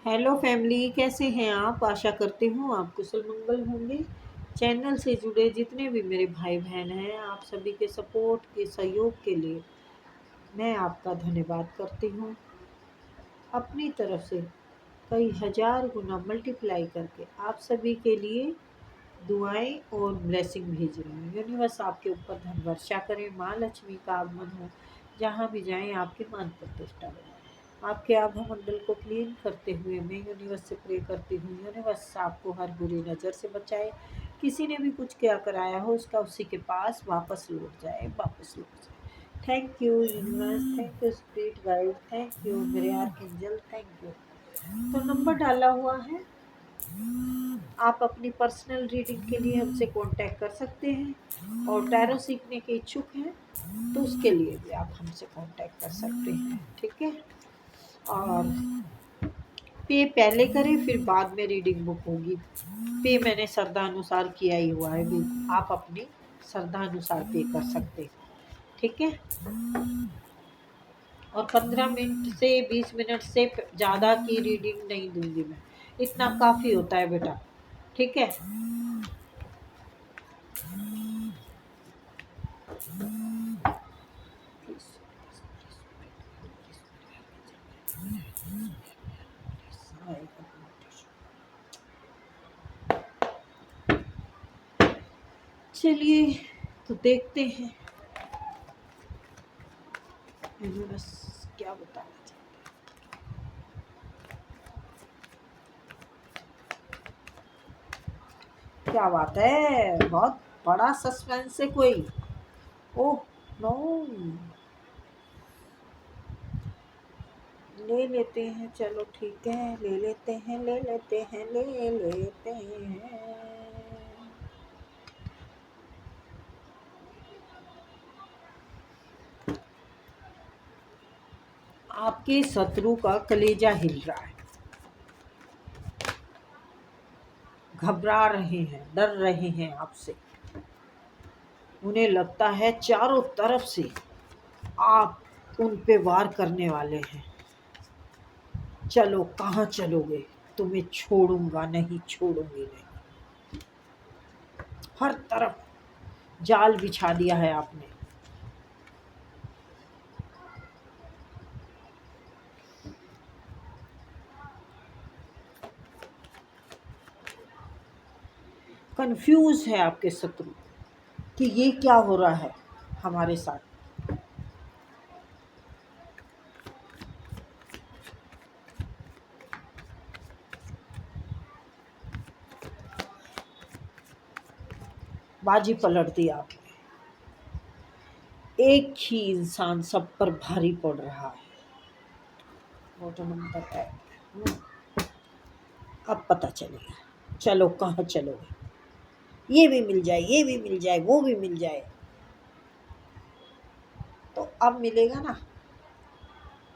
Hello family, कैसे हैं आप? आशा करती हूँ आप कुशल मंगल होंगे। चैनल से जुड़े जितने भी मेरे भाई बहन हैं, आप सभी के सपोर्ट के सहयोग के लिए मैं आपका धन्यवाद करती हूँ। अपनी तरफ से कई हजार गुना मल्टीप्लाई करके आप सभी के लिए दुआएं और ब्लेसिंग भेज रही हूँ। यूनिवर्स आपके ऊपर धन वर्षा करे, माँ लक्ष्मी का आगमन हो, जहाँ भी जाएं आपके मान प्रतिष्ठा हो। आपके आभा मंडल को क्लीन करते हुए मैं यूनिवर्स से प्रे करती हूँ, यूनिवर्स आपको हर बुरी नज़र से बचाए। किसी ने भी कुछ क्या कराया हो उसका उसी के पास वापस लौट जाए, वापस लौट जाए। Thank you universe, thank you spirit guide, thank you मेरे आर्कएंजल, थैंक यू। तो नंबर डाला हुआ है, आप अपनी पर्सनल रीडिंग के लिए हमसे कांटेक्ट कर सकते हैं, और टैरो सीखने के इच्छुक हैं तो उसके लिए भी आप हमसे कांटेक्ट कर सकते हैं, ठीक है। और पे पहले करें फिर बाद में रीडिंग बुक होगी। पे मैंने श्रद्धा अनुसार किया ही हुआ है, भी आप अपनी श्रद्धा अनुसार पे कर सकते हैं, ठीक है। और 15 मिनट से 20 मिनट से ज़्यादा की रीडिंग नहीं दूंगी मैं, इतना काफ़ी होता है बेटा, ठीक है। चलिए तो देखते हैं यूनिवर्स क्या बताना चाहते हैं। क्या बात है, बहुत बड़ा सस्पेंस है कोई। ओह नो, ले लेते हैं, चलो ठीक है, ले लेते हैं, ले लेते हैं, ले लेते हैं। आपके शत्रु का कलेजा हिल रहा है, घबरा रहे हैं, डर रहे हैं आपसे। उन्हें लगता है चारों तरफ से आप उन पे वार करने वाले हैं। चलो, कहाँ चलोगे? तुम्हें छोड़ूंगा नहीं, छोड़ूंगी नहीं। हर तरफ जाल बिछा दिया है आपने। कंफ्यूज है आपके शत्रु कि ये क्या हो रहा है हमारे साथ। बाजी पलट दी आपने। एक ही इंसान सब पर भारी पड़ रहा है। फोटो नंबर है, अब पता चलेगा। चलो, कहाँ चलोगे? ये भी मिल जाए, ये भी मिल जाए, वो भी मिल जाए, तो अब मिलेगा ना।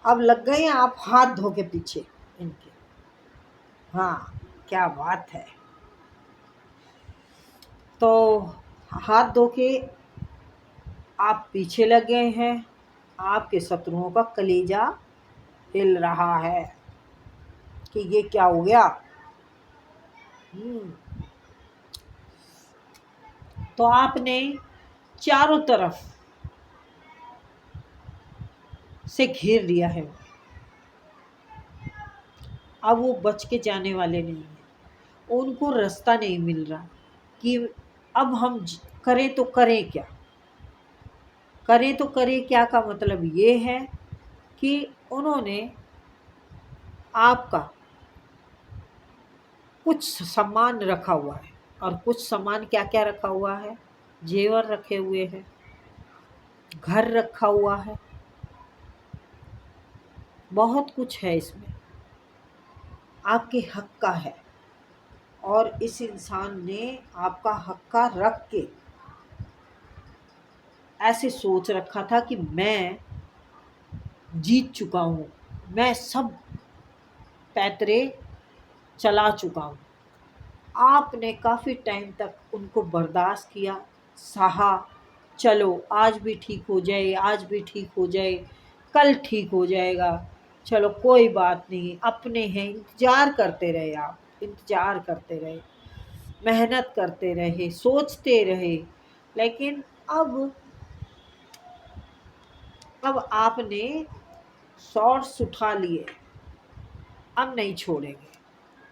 अब लग गए हैं आप हाथ धो के पीछे इनके। हाँ, क्या बात है। तो हाथ धो के आप पीछे लग गए हैं। आपके शत्रुओं का कलेजा हिल रहा है कि ये क्या हो गया। तो आपने चारों तरफ से घेर लिया है। अब वो बच के जाने वाले नहीं हैं। उनको रास्ता नहीं मिल रहा कि अब हम करें तो करें क्या। करें तो करें क्या का मतलब ये है कि उन्होंने आपका कुछ सामान रखा हुआ है। और कुछ सामान क्या क्या रखा हुआ है? जेवर रखे हुए हैं, घर रखा हुआ है, बहुत कुछ है इसमें, आपके हक का है। और इस इंसान ने आपका हक्का रख के ऐसे सोच रखा था कि मैं जीत चुका हूँ, मैं सब पैतरे चला चुका हूँ। आपने काफ़ी टाइम तक उनको बर्दाश्त किया, सहा। चलो आज भी ठीक हो जाए, आज भी ठीक हो जाए, कल ठीक हो जाएगा, चलो कोई बात नहीं, अपने हैं, इंतज़ार करते रहे आप, इंतज़ार करते रहे, मेहनत करते रहे, सोचते रहे, लेकिन अब आपने शॉर्ट्स उठा लिए, अब नहीं छोड़ेंगे,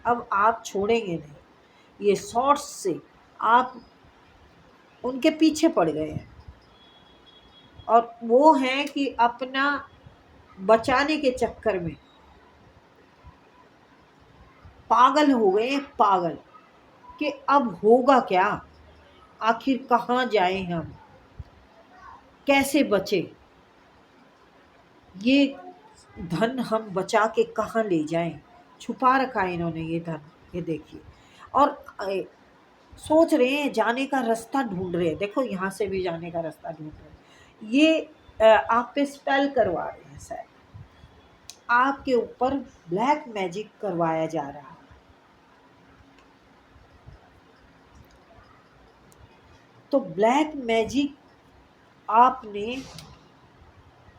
अब आप छोड़ेंगे नहीं। ये शॉर्ट्स से आप उनके पीछे पड़ गए हैं, और वो हैं कि अपना बचाने के चक्कर में पागल हो गए हैं, पागल, कि अब होगा क्या, आखिर कहाँ जाएं हम, कैसे बचे, ये धन हम बचा के कहाँ ले जाएं। छुपा रखा है इन्होंने ये धन, ये देखिए। और सोच रहे हैं, जाने का रास्ता ढूंढ रहे हैं, देखो यहाँ से भी जाने का रास्ता ढूंढ रहे हैं। ये आप पे स्पेल करवा रहे हैं, शायद आपके ऊपर ब्लैक मैजिक करवाया जा रहा है। तो ब्लैक मैजिक आपने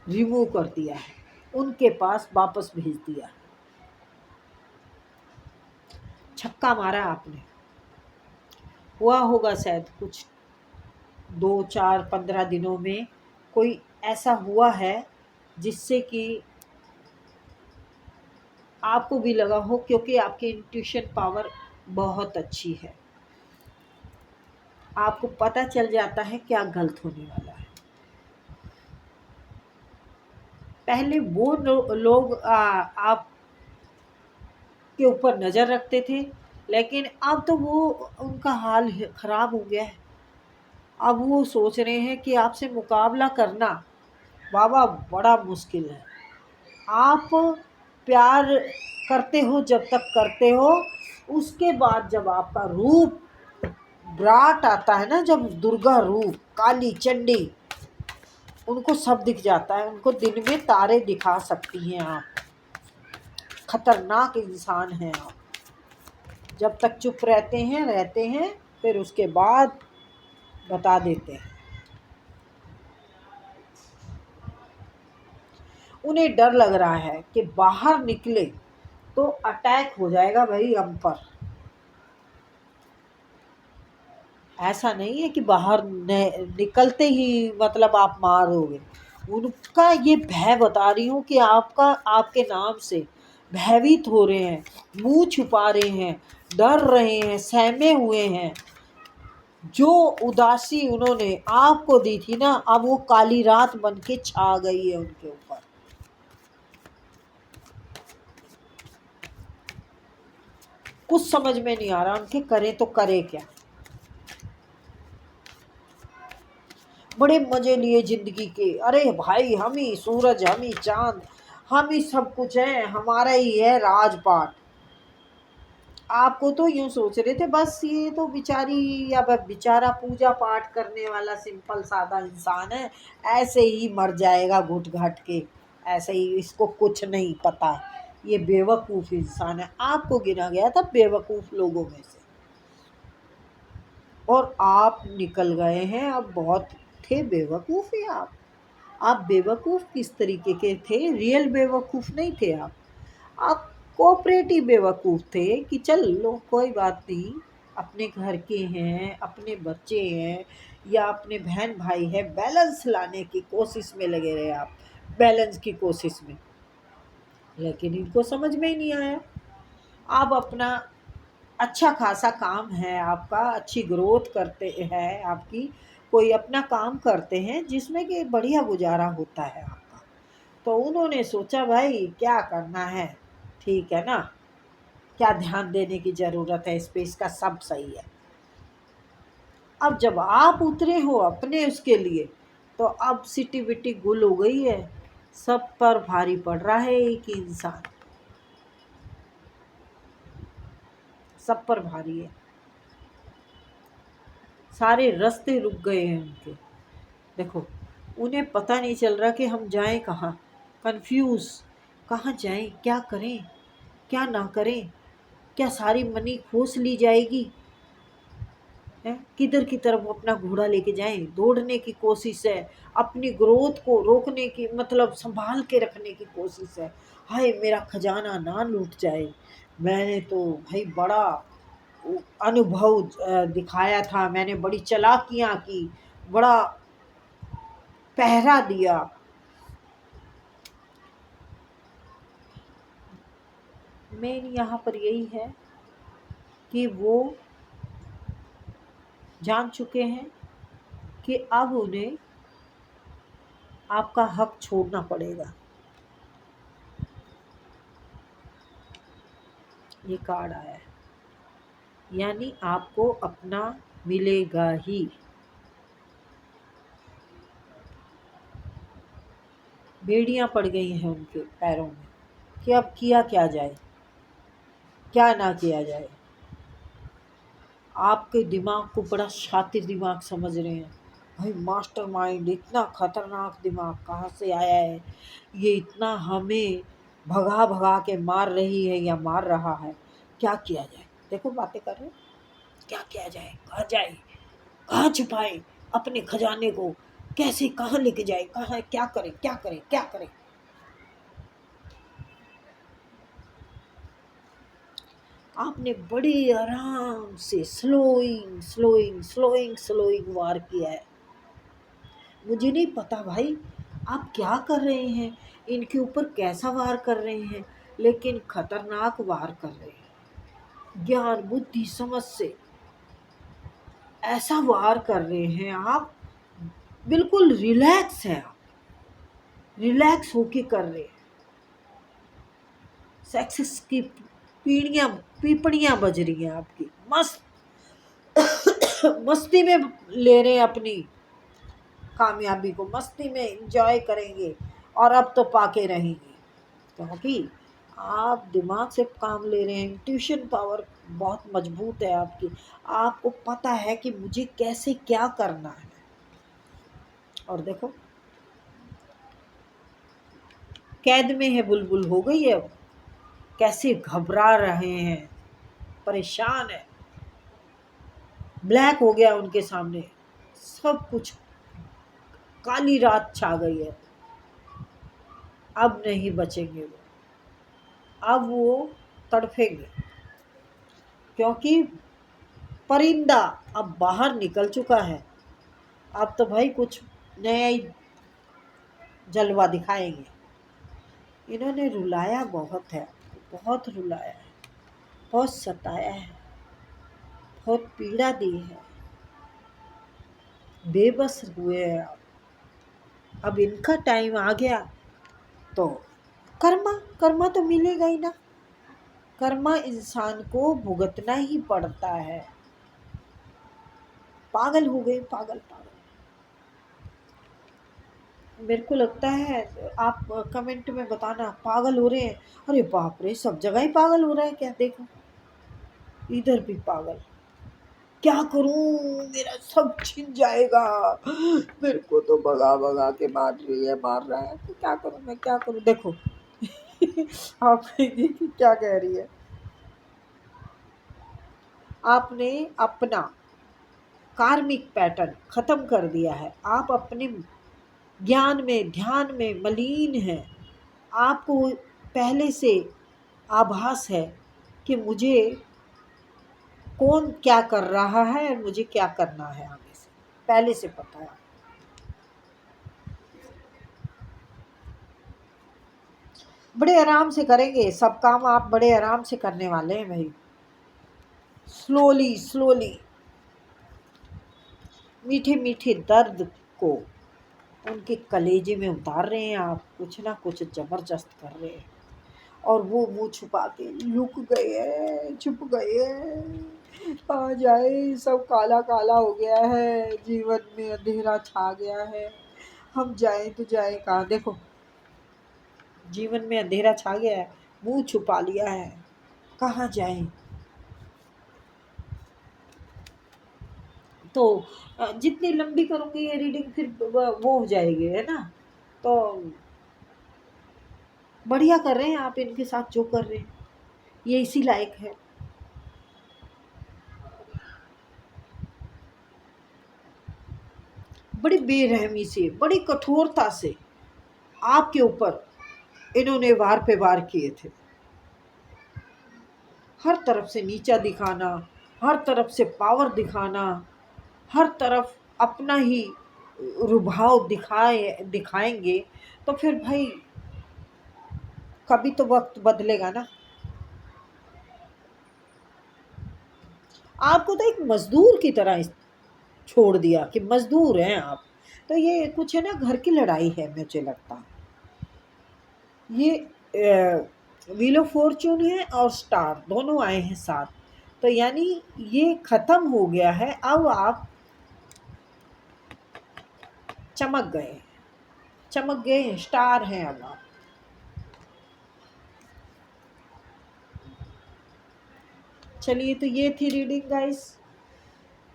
रिमूव कर दिया है, उनके पास वापस भेज दिया, छक्का मारा आपने। हुआ होगा शायद कुछ 2, 4, 15 दिनों में कोई ऐसा हुआ है जिससे कि आपको भी लगा हो, क्योंकि आपकी इंट्यूशन पावर बहुत अच्छी है, आपको पता चल जाता है क्या गलत होने वाला है। पहले वो लोग आप के ऊपर नज़र रखते थे, लेकिन अब तो वो उनका हाल ख़राब हो गया है। अब वो सोच रहे हैं कि आपसे मुकाबला करना बाबा बड़ा मुश्किल है। आप प्यार करते हो जब तक करते हो, उसके बाद जब आपका रूप विराट आता है ना, जब दुर्गा रूप, काली चंडी, उनको सब दिख जाता है, उनको दिन में तारे दिखा सकती हैं आप, खतरनाक इंसान हैं आप। जब तक चुप रहते हैं, फिर उसके बाद बता देते हैं। उन्हें डर लग रहा है कि बाहर निकले तो अटैक हो जाएगा भाई हम पर। ऐसा नहीं है कि बाहर निकलते ही मतलब आप मार दोगे। उनका ये भय बता रही हूँ कि आपके नाम से भयभीत हो रहे हैं, मुंह छुपा रहे हैं, डर रहे हैं, सहमे हुए हैं। जो उदासी उन्होंने आपको दी थी ना, अब वो काली रात बन के छा गई है उनके ऊपर। कुछ समझ में नहीं आ रहा उनके करें तो करे क्या। बड़े मजे लिए जिंदगी के, अरे भाई हम ही सूरज, हम ही चांद, हम ही सब कुछ है, हमारा ही है राजपाट। आपको तो यूं सोच रहे थे बस ये तो बेचारी या बेचारा पूजा पाठ करने वाला सिंपल सादा इंसान है, ऐसे ही मर जाएगा घुट घाट के, ऐसे ही, इसको कुछ नहीं पता, ये बेवकूफ़ इंसान है। आपको गिना गया था बेवकूफ़ लोगों में से, और आप निकल गए हैं। अब बहुत थे बेवकूफ़ ही आप बेवकूफ़ किस तरीके के थे, रियल बेवकूफ़ नहीं थे आप कोऑपरेटिव बेवकूफ़ थे कि चल लो कोई बात नहीं, अपने घर के हैं, अपने बच्चे हैं या अपने बहन भाई है, बैलेंस लाने की कोशिश में लगे रहे आप, बैलेंस की कोशिश में। लेकिन इनको समझ में ही नहीं आया। आप अपना अच्छा खासा काम है आपका, अच्छी ग्रोथ करते हैं आपकी, कोई अपना काम करते हैं जिसमें कि बढ़िया गुजारा होता है आपका। तो उन्होंने सोचा भाई क्या करना है, ठीक है ना, क्या ध्यान देने की ज़रूरत है इस पे, इसका सब सही है। अब जब आप उतरे हो अपने उसके लिए, तो अब सिटी बिटी गुल हो गई है, सब पर भारी पड़ रहा है एक ही इंसान, सब पर भारी है, सारे रास्ते रुक गए हैं उनके। देखो, उन्हें पता नहीं चल रहा कि हम जाएं कहाँ, कंफ्यूज, कहाँ जाएं, क्या करें क्या ना करें, क्या सारी मनी खोस ली जाएगी, हैं, किधर की तरफ अपना घोड़ा लेके जाएं, दौड़ने की कोशिश है, अपनी ग्रोथ को रोकने की मतलब संभाल के रखने की कोशिश है। हाय मेरा खजाना ना लूट जाए। मैंने तो भाई बड़ा अनुभव दिखाया था, मैंने बड़ी चालाकियां की, बड़ा पहरा दिया। मेन यहाँ पर यही है कि वो जान चुके हैं कि अब उन्हें आपका हक छोड़ना पड़ेगा। ये कार्ड आया है, यानी आपको अपना मिलेगा ही। बेड़ियां पड़ गई हैं उनके पैरों में कि अब किया क्या जाए, क्या ना किया जाए। आपके दिमाग को बड़ा शातिर दिमाग समझ रहे हैं। भाई मास्टरमाइंड, इतना खतरनाक दिमाग कहाँ से आया है, ये इतना हमें भगा भगा के मार रही है या मार रहा है, क्या किया जाए। देखो बातें कर रहे हैं, क्या किया जाए, कहाँ जाए, कहाँ छुपाए अपने खजाने को, कैसे कहाँ लेके जाए, कहाँ क्या करें क्या करें क्या करें। आपने बड़ी आराम से स्लोइंग स्लोइंग स्लोइंग स्लोइंग वार किया है। मुझे नहीं पता भाई आप क्या कर रहे हैं, इनके ऊपर कैसा वार कर रहे हैं, लेकिन खतरनाक वार कर रहे हैं। ज्ञान बुद्धि समझ से ऐसा वार कर रहे हैं आप, बिल्कुल रिलैक्स हैं आप, रिलैक्स होके कर रहे हैं। सक्सेस की पीपड़ियां बज रही हैं आपकी, मस्त मस्ती में ले रहे हैं अपनी कामयाबी को, मस्ती में एंजॉय करेंगे और अब तो पाके रहेंगे, क्योंकि आप दिमाग से काम ले रहे हैं। ट्यूशन पावर बहुत मजबूत है आपकी, आपको पता है कि मुझे कैसे क्या करना है। और देखो कैद में है, बुलबुल हो गई है, कैसे घबरा रहे हैं, परेशान है, ब्लैक हो गया उनके सामने सब कुछ, काली रात छा गई है। अब नहीं बचेंगे वो, अब वो तड़फेंगे, क्योंकि परिंदा अब बाहर निकल चुका है। अब तो भाई कुछ नया ही जलवा दिखाएंगे। इन्होंने रुलाया बहुत है, बहुत रुलाया है, बहुत सताया है, बहुत पीड़ा दी है, बेबस हुए हैं। अब इनका टाइम आ गया तो कर्मा, कर्मा तो मिलेगा ही ना, कर्मा इंसान को भुगतना ही पड़ता है। पागल हो गए, पागल पागल। मेरे को लगता है, आप कमेंट में बताना पागल हो रहे हैं। अरे बाप रे, सब जगह ही पागल हो रहा है क्या, देखो इधर भी पागल। क्या करूं, मेरा सब छिन जाएगा, मेरे को तो भगा भगा के मार रही है, मार रहा है, तो क्या करूं मैं, क्या करूं। देखो आप देखिए क्या कह रही है। आपने अपना कार्मिक पैटर्न खत्म कर दिया है, आप अपने ज्ञान में ध्यान में मलीन हैं। आपको पहले से आभास है कि मुझे कौन क्या कर रहा है और मुझे क्या करना है, आगे से पहले से पता है। बड़े आराम से करेंगे सब काम, आप बड़े आराम से करने वाले हैं भाई, स्लोली स्लोली। मीठे मीठे दर्द को उनके कलेजे में उतार रहे हैं आप, कुछ ना कुछ जबरदस्त कर रहे हैं। और वो मुंह छुपा के लुक गए हैं, छुप गए हैं। आ जाए, सब काला काला हो गया है, जीवन में अंधेरा छा गया है, हम जाए तो जाए कहाँ। देखो जीवन में अंधेरा छा गया है, मुंह छुपा लिया है, कहाँ जाए। तो जितनी लंबी करूँगी ये रीडिंग फिर वो हो जाएगी, है ना। तो बढ़िया कर रहे हैं आप इनके साथ जो कर रहे हैं, ये इसी लायक है। बड़ी बेरहमी से, बड़ी कठोरता से आपके ऊपर इन्होंने वार पे वार किए थे। हर तरफ से नीचा दिखाना, हर तरफ से पावर दिखाना, हर तरफ अपना ही रुभाव दिखाएंगे, तो फिर भाई कभी तो वक्त बदलेगा ना। आपको तो एक मजदूर की तरह छोड़ दिया कि मजदूर हैं आप। तो ये कुछ है ना, घर की लड़ाई है मुझे लगता। ये व्हील ऑफ फॉर्चून है और स्टार दोनों आए हैं साथ, तो यानी ये खत्म हो गया है। अब आप चमक गए, चमक गए हैं, स्टार हैं अब आप। चलिए, तो ये थी रीडिंग गाइस।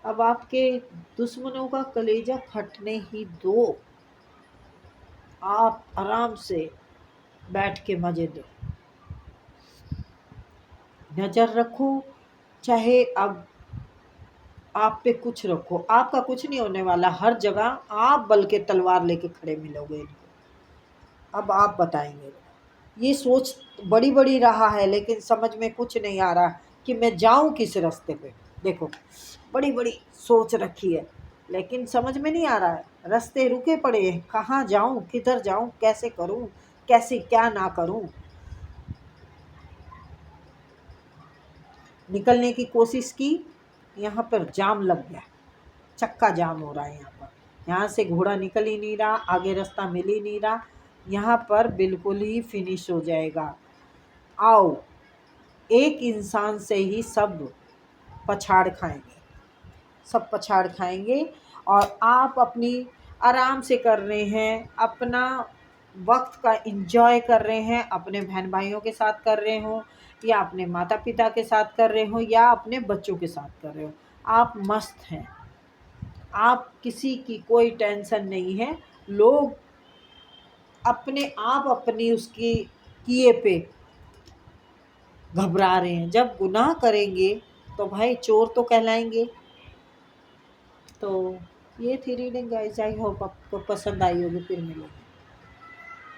अब आपके दुश्मनों का कलेजा फटने ही दो, आप आराम से बैठ के मजे दो, नजर रखो, चाहे अब आप पे कुछ रखो, आपका कुछ नहीं होने वाला। हर जगह आप बल के तलवार लेके खड़े मिलोगे इनको। अब आप बताएंगे। ये सोच बड़ी बड़ी रहा है, लेकिन समझ में कुछ नहीं आ रहा कि मैं जाऊं किस रास्ते पे। देखो, बड़ी बड़ी सोच रखी है, लेकिन समझ में नहीं आ रहा है। रास्ते रुके पड़े हैं, कहाँ जाऊं, किधर जाऊं, कैसे करूं, कैसे क्या ना करूं। निकलने की कोशिश की, यहाँ पर जाम लग गया, चक्का जाम हो रहा है यहाँ पर। यहाँ से घोड़ा निकल ही नहीं रहा, आगे रास्ता मिल ही नहीं रहा, यहाँ पर बिल्कुल ही फिनिश हो जाएगा। आओ, एक इंसान से ही सब पछाड़ खाएंगे, सब पछाड़ खाएंगे। और आप अपनी आराम से कर रहे हैं, अपना वक्त का एंजॉय कर रहे हैं, अपने बहन भाइयों के साथ कर रहे हो, या अपने माता पिता के साथ कर रहे हो, या अपने बच्चों के साथ कर रहे हो। आप मस्त हैं, आप किसी की कोई टेंशन नहीं है। लोग अपने आप अपनी उसकी किए पे घबरा रहे हैं। जब गुनाह करेंगे तो भाई चोर तो कहलाएंगे। तो ये थी रीडिंग गाइस, आई होप आपको पसंद आई होगी। फिर मिलेंगे।